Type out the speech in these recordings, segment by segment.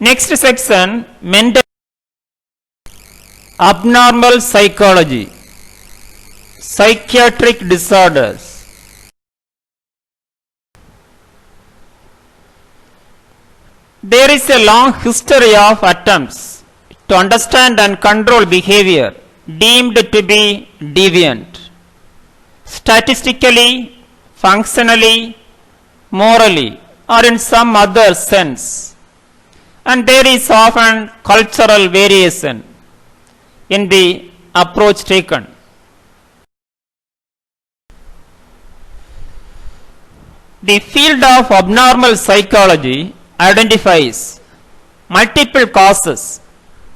Next section, mental abnormal psychology, psychiatric disorders. There is a long history of attempts to understand and control behavior deemed to be deviant, statistically, functionally, morally, or in some other sense. And there is often cultural variation in the approach taken. The field of abnormal psychology identifies multiple causes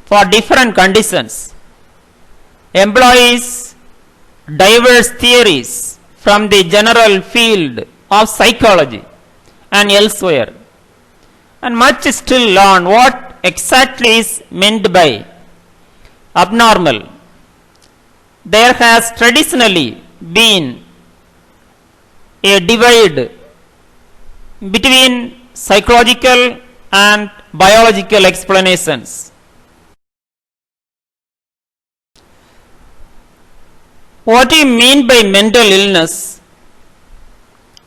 for different conditions, employs diverse theories from the general field of psychology and elsewhere, and much is still on what exactly is meant by abnormal. There has traditionally been a divide between psychological and biological explanations. What do you mean by mental illness?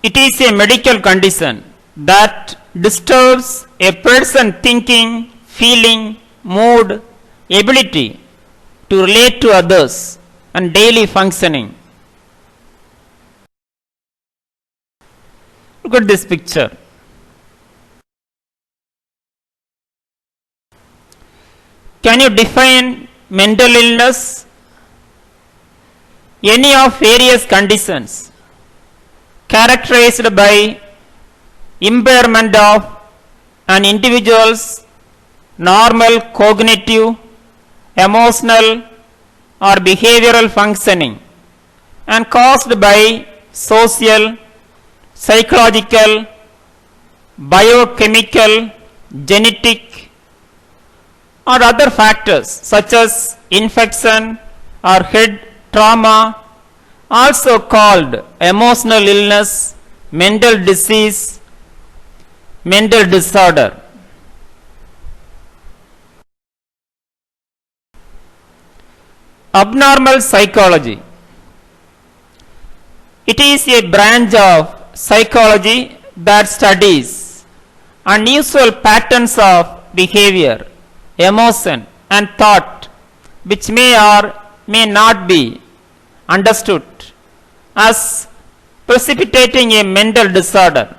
It is a medical condition that disturbs a person's thinking, feeling, mood, ability to relate to others, and daily functioning. Look at this picture. Can you define mental illness? Any of various conditions characterized by impairment of an individual's normal cognitive, emotional, or behavioral functioning and caused by social, psychological, biochemical, genetic, or other factors such as infection or head trauma, also called emotional illness, mental disease, mental disorder. Abnormal psychology. It is a branch of psychology that studies unusual patterns of behavior, emotion, and thought which may or may not be understood as precipitating a mental disorder.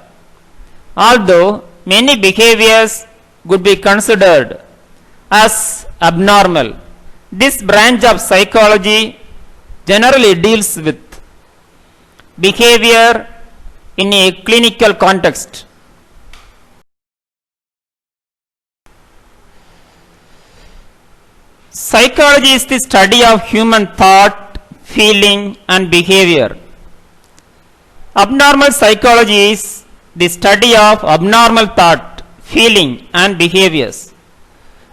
Although many behaviors could be considered as abnormal, this branch of psychology generally deals with behavior in a clinical context. Psychology is the study of human thought, feeling, and behavior. Abnormal psychology is the study of abnormal thought, feeling, and behaviors.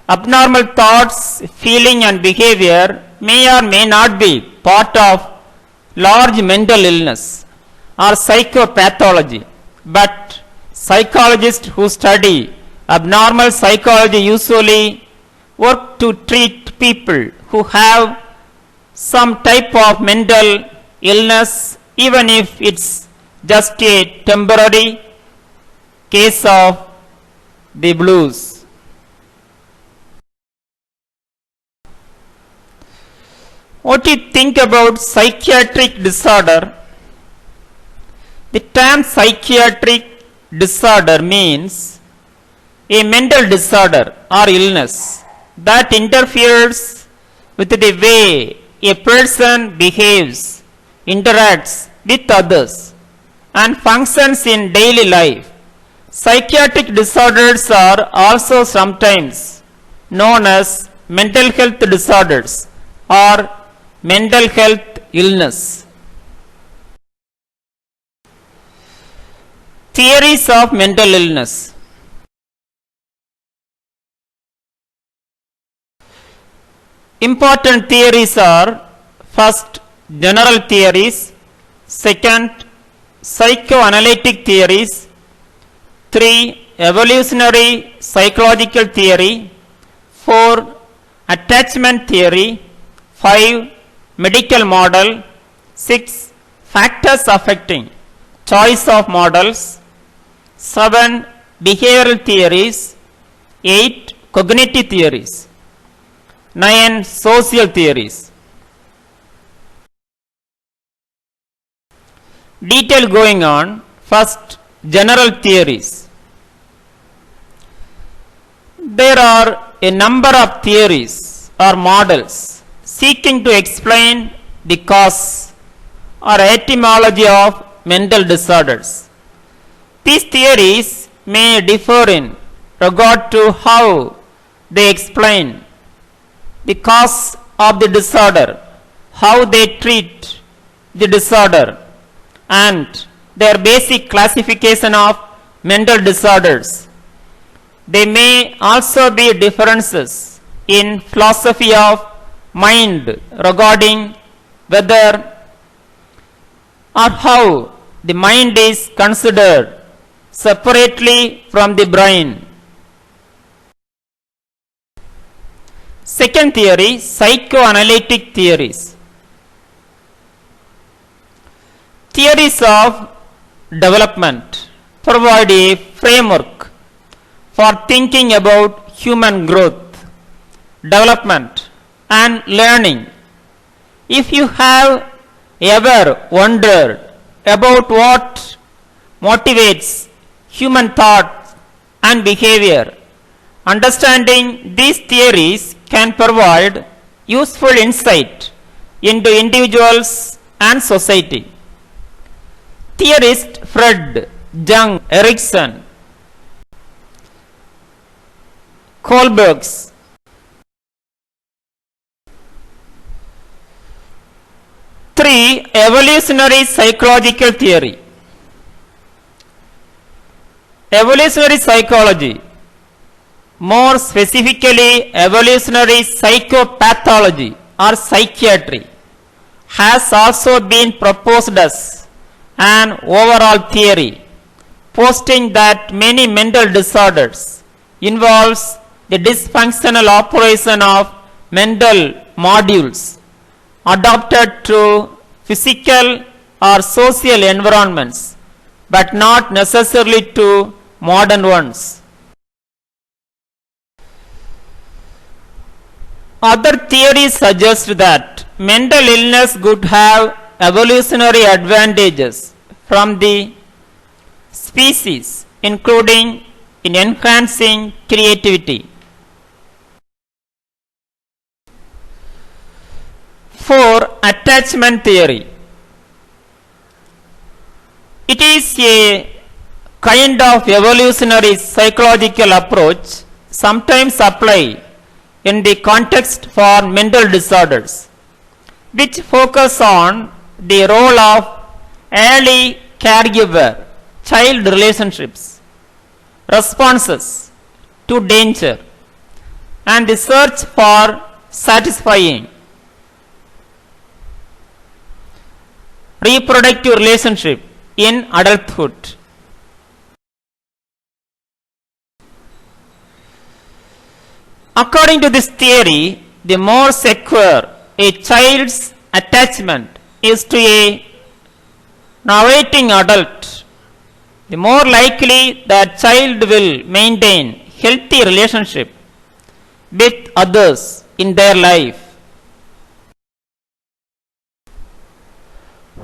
Abnormal thoughts, feeling, and behavior may or may not be part of large mental illness or psychopathology, but psychologists who study abnormal psychology usually work to treat people who have some type of mental illness, even if it's just a temporary case of the blues. What do you think about psychiatric disorder? The term psychiatric disorder means a mental disorder or illness that interferes with the way a person behaves, interacts with others, and functions in daily life. Psychiatric disorders are also sometimes known as mental health disorders or mental health illness. Theories of mental illness. Important theories are: first, general theories; second, psychoanalytic theories; 3. evolutionary psychological theory, 4 attachment theory, 5 medical model, 6 factors affecting choice of models, 7 behavioral theories, 8 cognitive theories, 9 social theories. Detail going on. First, general theories. There are a number of theories or models seeking to explain the cause or etymology of mental disorders. These theories may differ in regard to how they explain the cause of the disorder, how they treat the disorder, and their basic classification of mental disorders. There may also be differences in philosophy of mind regarding whether or how the mind is considered separately from the brain. Second theory, psychoanalytic theories. Theories of development provide a framework for thinking about human growth, development, and learning. If you have ever wondered about what motivates human thought and behavior, understanding these theories can provide useful insight into individuals and society. Theorist Fred Jung Erikson, Kohlberg's three evolutionary psychological theory. Evolutionary psychology, more specifically evolutionary psychopathology or psychiatry, has also been proposed as an overall theory, posting that many mental disorders involves the dysfunctional operation of mental modules adapted to physical or social environments, but not necessarily to modern ones. Other theories suggest that mental illness could have evolutionary advantages from the species, including in enhancing creativity. 4. Attachment theory. It is a kind of evolutionary psychological approach sometimes applied in the context for mental disorders, which focus on the role of early caregiver child relationships, responses to danger, and the search for satisfying reproductive relationship in adulthood. According to this theory, the more secure a child's attachment is to a narrating adult, the more likely that child will maintain healthy relationship with others in their life.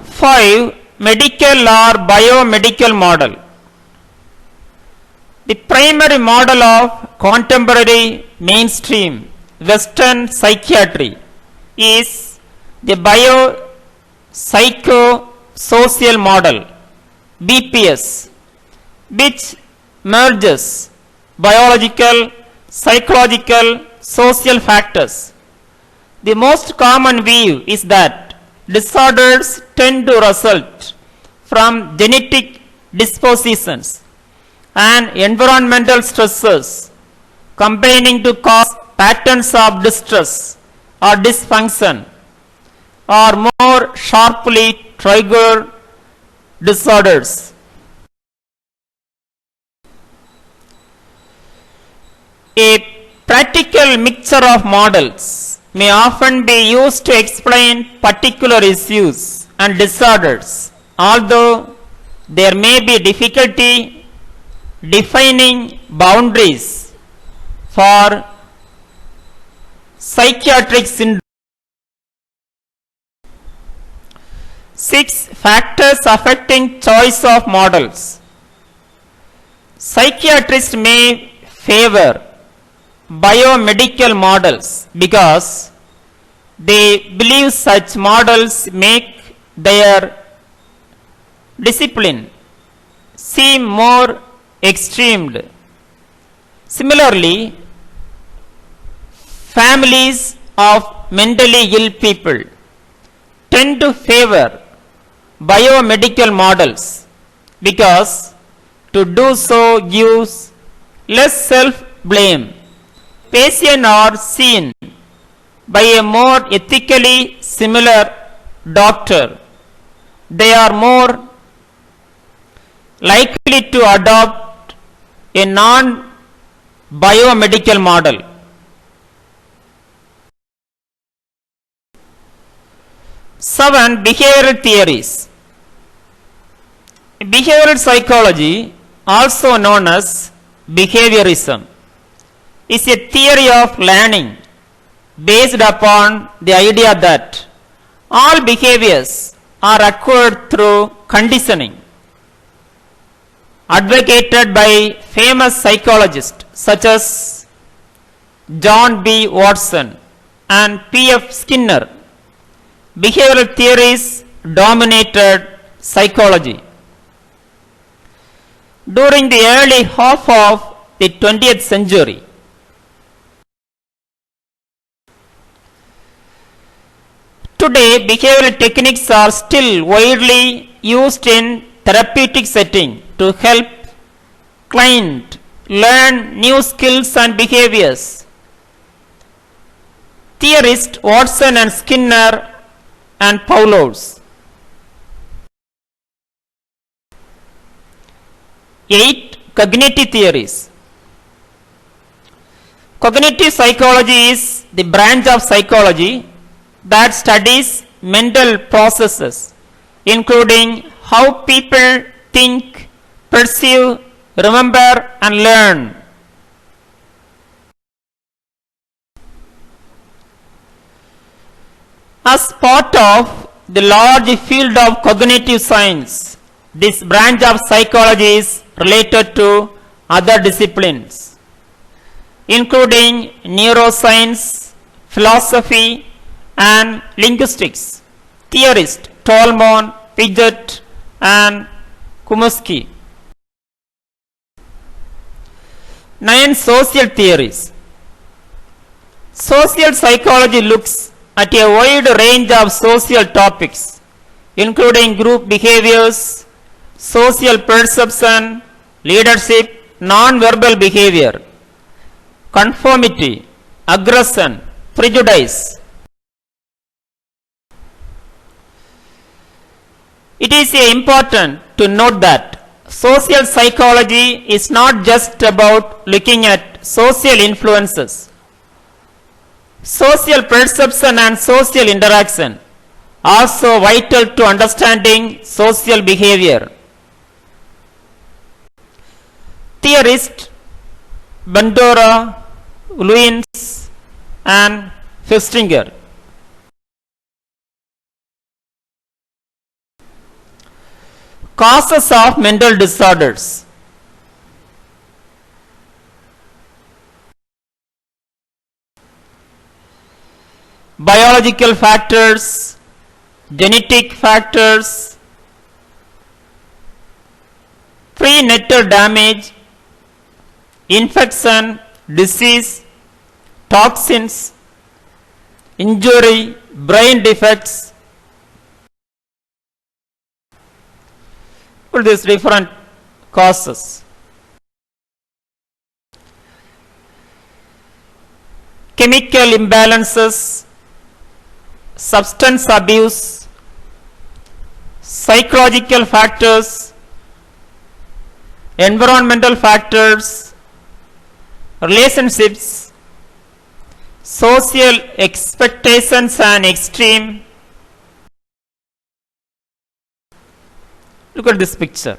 5. Medical or biomedical model. The primary model of contemporary mainstream Western psychiatry is the biopsychosocial model, BPS, which merges biological, psychological, social factors. The most common view is that disorders tend to result from genetic dispositions and environmental stresses combining to cause patterns of distress or dysfunction, or more sharply triggered disorders. A practical mixture of models may often be used to explain particular issues and disorders, although there may be difficulty defining boundaries for psychiatric syndrome. 6 factors affecting choice of models. Psychiatrists may favor biomedical models because they believe such models make their discipline seem more extremed. Similarly, families of mentally ill people tend to favor biomedical models because to do so gives less self-blame. Patients are seen by a more ethically similar doctor. They are more likely to adopt a non-biomedical model. 7. Behavioral theories. Behavioral psychology, also known as behaviorism, is a theory of learning based upon the idea that all behaviors are acquired through conditioning. Advocated by famous psychologists such as John B. Watson and P.F. Skinner, behavioral theories dominated psychology. During the early half of the 20th century, today behavioral techniques are still widely used in therapeutic setting to help client learn new skills and behaviors. Theorists Watson and Skinner and Pavlov's. 8. Cognitive theories. Cognitive psychology is the branch of psychology that studies mental processes, including how people think, perceive, remember, and learn. As part of the large field of cognitive science, this branch of psychology is related to other disciplines, including neuroscience, philosophy, and linguistics. Theorists Tolman, Piaget, and Chomsky. 9. Social theories. Social psychology looks at a wide range of social topics, including group behaviors, social perception, leadership, non-verbal behavior, conformity, aggression, prejudice. It is important to note that social psychology is not just about looking at social influences. Social perception and social interaction are also vital to understanding social behavior. Theorists Bandura, Lewins, and Festinger. Causes of mental disorders. Biological factors, genetic factors, prenatal damage, infection, disease, toxins, injury, brain defects. All these different causes. Chemical imbalances, substance abuse, psychological factors, environmental factors, relationships, social expectations and extreme. Look at this picture.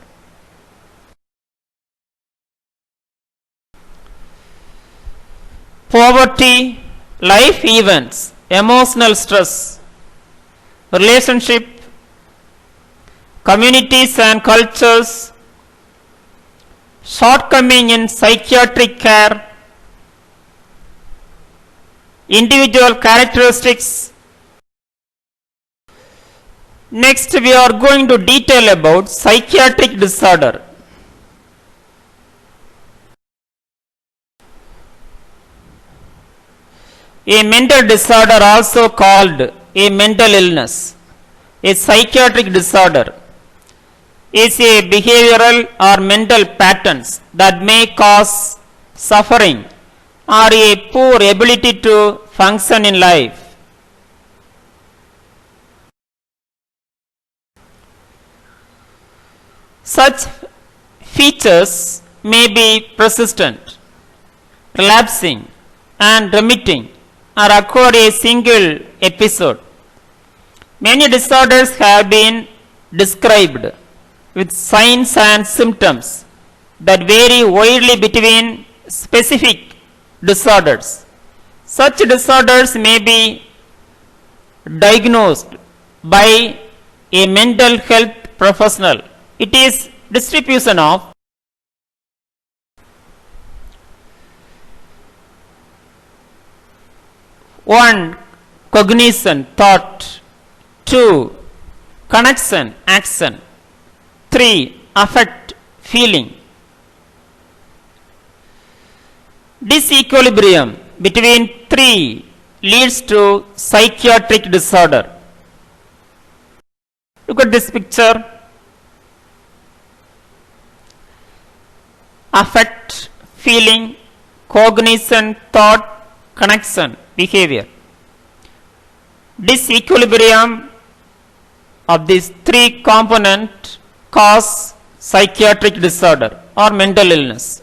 Poverty, life events, emotional stress, relationship, communities and cultures, shortcoming in psychiatric care, individual characteristics. Next, we are going to detail about psychiatric disorder. A mental disorder, also called a mental illness, a psychiatric disorder, is a behavioral or mental patterns that may cause suffering or a poor ability to function in life. Such features may be persistent, relapsing, and remitting, or occur a single episode. Many disorders have been described with signs and symptoms that vary widely between specific disorders. Such disorders may be diagnosed by a mental health professional. It is distribution of one, cognition, thought; two, connection, action; three, affect, feeling. Disequilibrium between three leads to psychiatric disorder. Look at this picture. Affect, feeling, cognition, thought, connection, behavior. Disequilibrium of these three components cause psychiatric disorder or mental illness.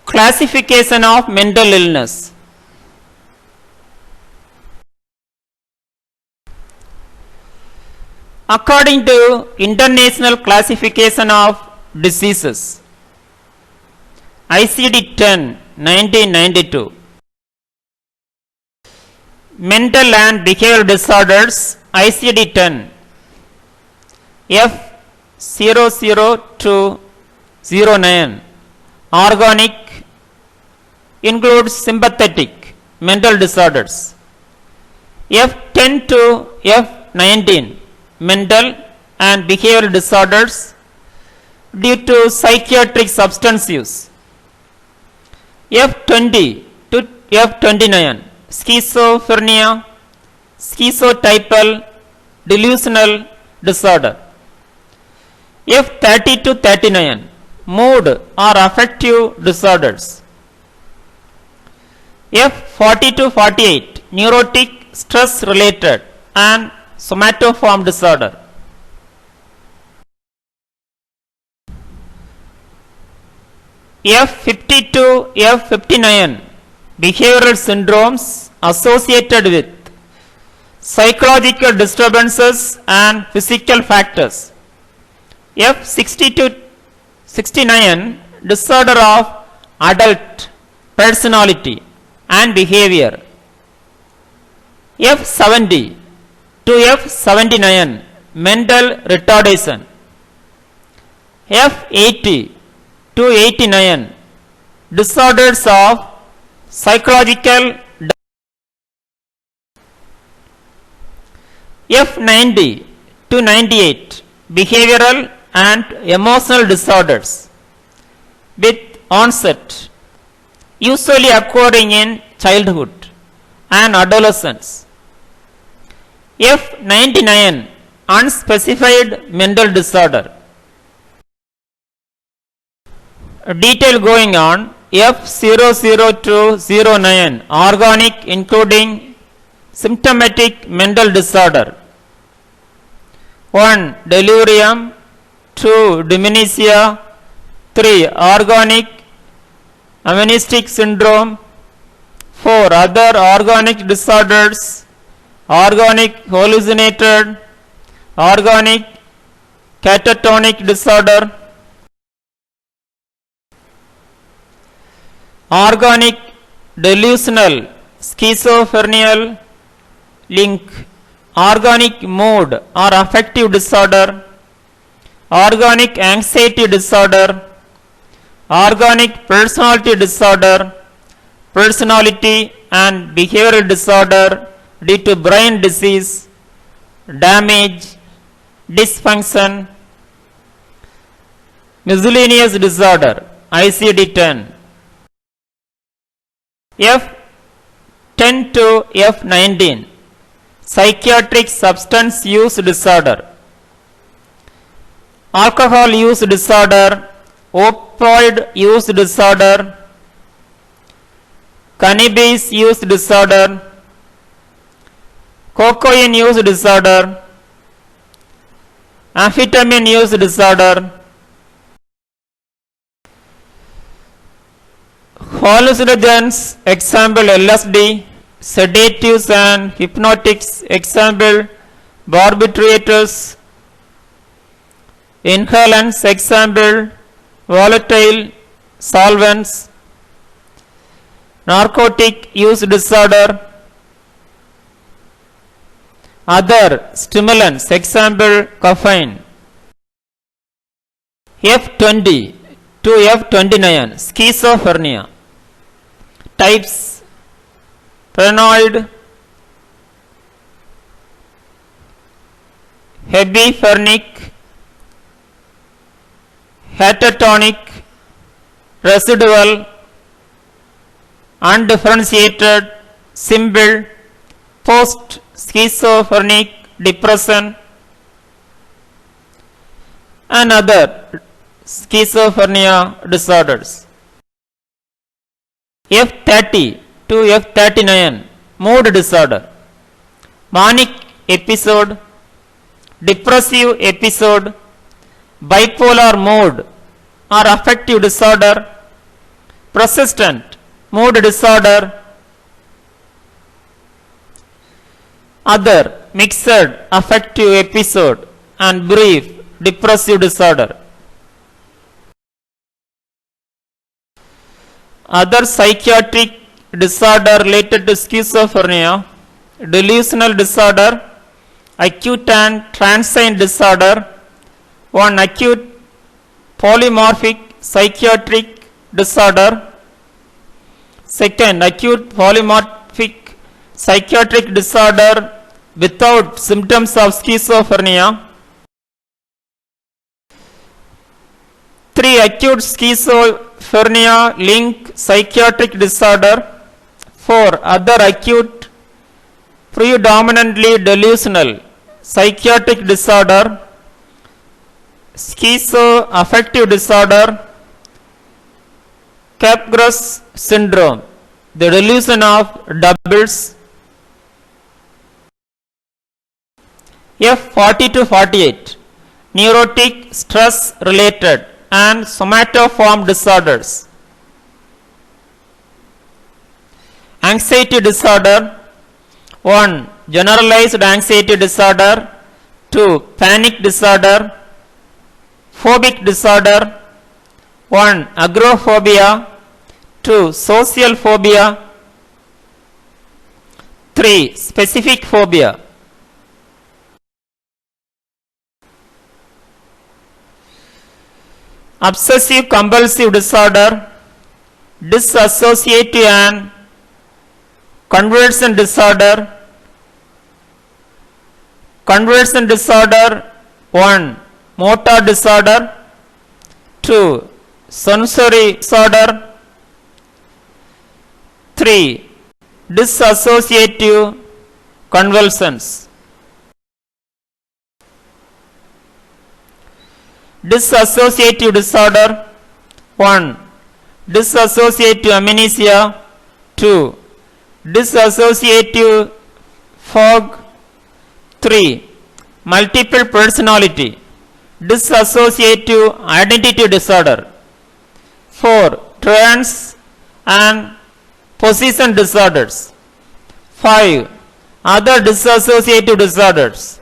Classification of mental illness. According to International Classification of Diseases, ICD-10, 1992, Mental and Behavioral Disorders, ICD-10, F00209, organic, includes sympathetic mental disorders. F10 to F19, mental and behavioral disorders due to psychiatric substance use. F20 to F29, schizophrenia, schizotypal delusional disorder. F30 to 39, mood or affective disorders. F40 to 48, neurotic, stress related and somatoform disorder. F50 to F59, behavioral syndromes associated with psychological disturbances and physical factors. F60 to 69, disorder of adult personality and behavior. F70 to F79, mental retardation. F80 to 89, disorders of psychological. F90 to 98, behavioral and emotional disorders with onset usually occurring in childhood and adolescence. F99, unspecified mental disorder. Detail going on. F00209, organic, including symptomatic mental disorder. 1. Delirium, 2. Dementia. 3. Organic amnestic syndrome. 4. Other organic disorders. Organic hallucinated, organic catatonic disorder, organic delusional schizophrenial link, organic mood or affective disorder, organic anxiety disorder, organic personality disorder, personality and behavioral disorder due to brain disease, damage, dysfunction, miscellaneous disorder, ICD-10. F10 to F19, psychiatric substance use disorder, alcohol use disorder, opioid use disorder, cannabis use disorder, cocaine use disorder, amphetamine use disorder, hallucinogens, example LSD, sedatives and hypnotics, example barbiturates, inhalants, example volatile solvents, narcotic use disorder, other stimulants, example caffeine. F20 to F29, schizophrenia. Types: paranoid, hebephrenic, hetatonic, residual, undifferentiated, simple, post schizophrenic depression, and other schizophrenia disorders. F30 to F39, mood disorder, manic episode, depressive episode, bipolar mood or affective disorder, persistent mood disorder, other mixed affective episode and brief depressive disorder. Other psychiatric disorder related to schizophrenia: delusional disorder, acute and transient disorder, one acute polymorphic psychiatric disorder, second acute polymorphic psychiatric disorder without symptoms of schizophrenia, 3. acute schizophrenia link psychiatric disorder, 4. other acute predominantly delusional psychiatric disorder, schizoaffective disorder, Capgras syndrome, the delusion of doubles. F40 to 48, neurotic stress related and somatoform disorders. Anxiety disorder: 1. generalized anxiety disorder, 2. panic disorder, phobic disorder, 1. agoraphobia, 2. social phobia, 3. specific phobia. Obsessive compulsive disorder, dissociative and conversion disorder. Conversion disorder: 1. motor disorder, 2. sensory disorder, 3. dissociative convulsions. Dissociative disorder: 1. dissociative amnesia, 2. dissociative fog, 3. multiple personality dissociative identity disorder. 4. Trance and position disorders. 5. Other dissociative disorders.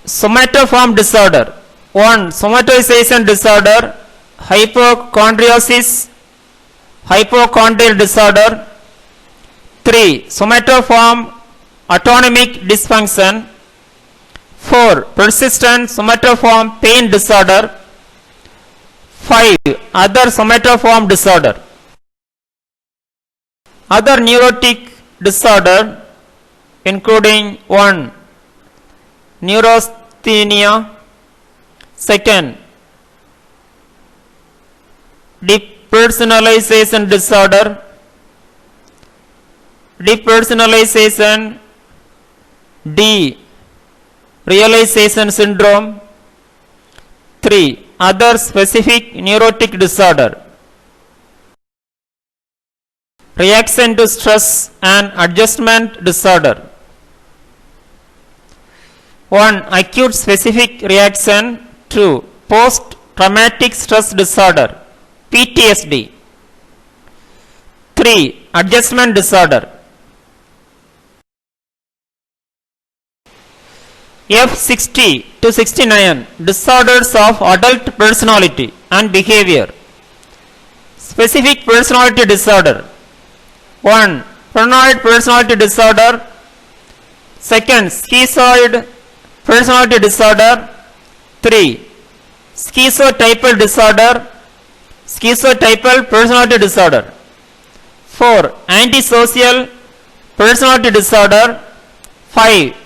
Somatoform disorder. 1. Somatization disorder, hypochondriasis, hypochondrial disorder. 3. Somatoform autonomic dysfunction. 4. Persistent somatoform pain disorder. 5. Other somatoform disorder. Other neurotic disorder including 1. Neurasthenia. 2. Depersonalization disorder. Depersonalization. D. Realization syndrome. 3. Other specific neurotic disorder. Reaction to stress and adjustment disorder. 1. Acute specific reaction. 2. Post traumatic stress disorder, PTSD. 3. Adjustment disorder. F60 to 69 disorders of adult personality and behavior. Specific personality disorder. 1. Paranoid personality disorder. 2. Schizoid personality disorder. 3. Schizotypal disorder, schizotypal personality disorder. 4. Antisocial personality disorder. 5.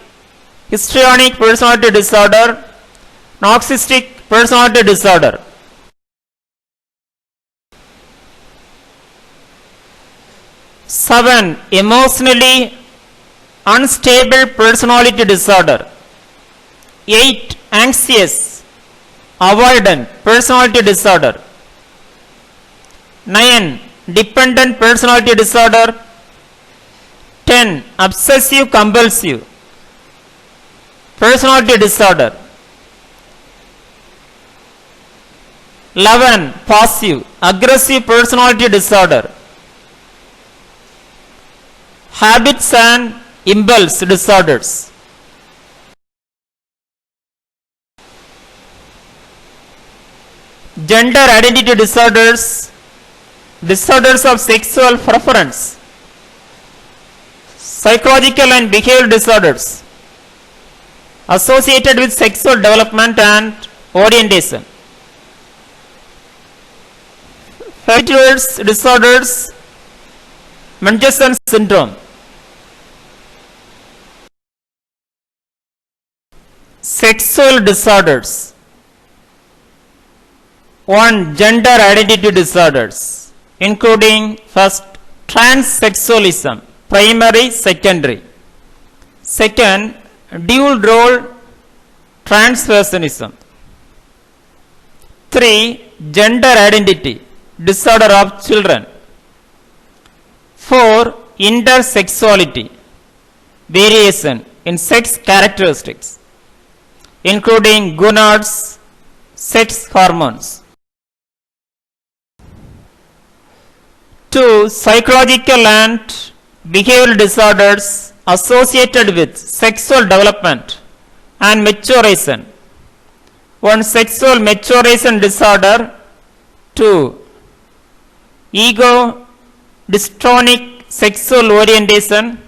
Histrionic personality disorder, narcissistic personality disorder. 7. Emotionally unstable personality disorder. 8. Anxious, avoidant personality disorder. 9. Dependent personality disorder. 10. Obsessive compulsive personality disorder. 11. Passive aggressive personality disorder. Habits and impulse disorders. Gender identity disorders, disorders of sexual preference, psychological and behavioral disorders associated with sexual development and orientation. Fetish disorders, Munchausen syndrome. Sexual disorders. 1. Gender identity disorders, including first transsexualism, primary, secondary. 2. Dual role transversionism. 3. Gender identity disorder of children. 4. Intersexuality, variation in sex characteristics, including gonads, sex hormones. 2. Psychological and behavioral disorders associated with sexual development and maturation. 1. Sexual maturation disorder. 2. Ego dystonic sexual orientation.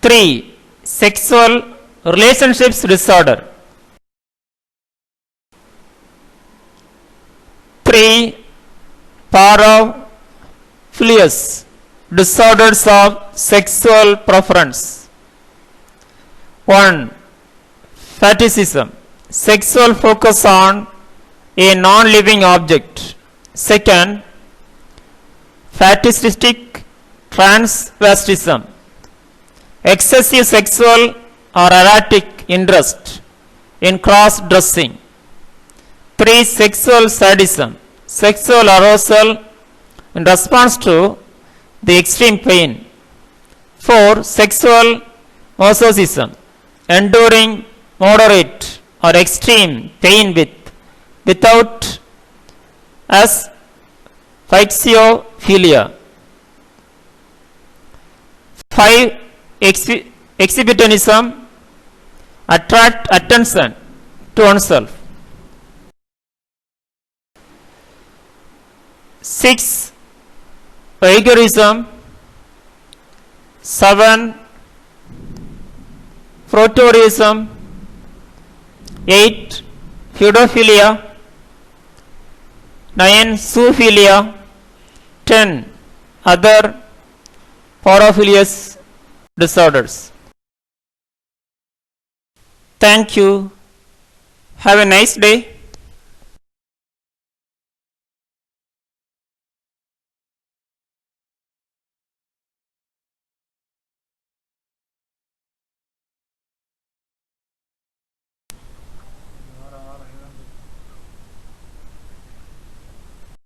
3. Sexual relationships disorder. 3. Paraphilias, disorders of sexual preference. 1. Fetishism, sexual focus on a non-living object. 2. Fetishistic transvestism, excessive sexual or erotic interest in cross-dressing. 3. Sexual sadism, sexual arousal in response to the extreme pain. 4. Sexual masochism, enduring moderate or extreme pain without asphyxiophilia. 5. Exhibitionism, attract attention to oneself. 6. Egoism. 7. Protourism. 8. Pedophilia. 9. Zoophilia. 10. Other paraphilious disorders. Thank you. Have a nice day.